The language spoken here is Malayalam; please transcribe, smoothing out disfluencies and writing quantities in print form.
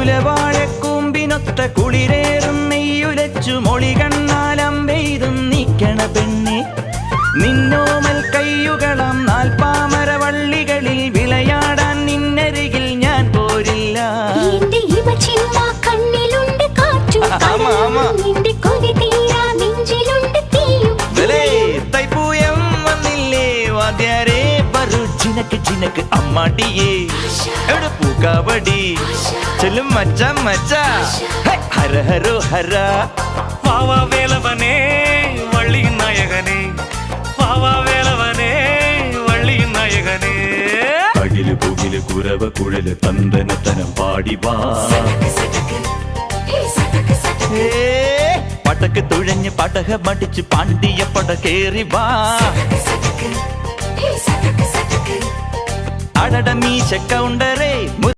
കുലവാഴക്കൂമ്പിനൊത്ത കുളിരേറും നെയ്യുലച്ചു മൊളി കണ്ണാലം പെയ്തും നീക്കണ പെണ്ണെ നിന്നോമൽ കയ്യുകളം നാൽപ്പാമരവള്ളികളിൽ വിളയാടാൻ നിന്നരികിൽ ഞാൻ പോരില്ല. തൈപ്പൂയം വന്നില്ലേ വാദ്യാരേ വരൂ ചിനക്ക് ചിനക്ക് അമ്മാടിയേ എവിടെ പൂക്കാവടി ചെല്ലും മച്ച മച്ച ഹര ഹരോ ഹര. വാവാ വേലവനേ വള്ളിയിൻ നായകനേ, വാവാ വേലവനേ വള്ളിയിൻ നായകനേ. അകില് പുകില് കുരവ കുഴല് തന്തനത്തനം പാടി വാ. പടക്ക് തുഴഞ്ഞ് പടക മടിച്ച് പാണ്ടിയ പട കേറി വാ. അടട മീശ കൗണ്ടറേ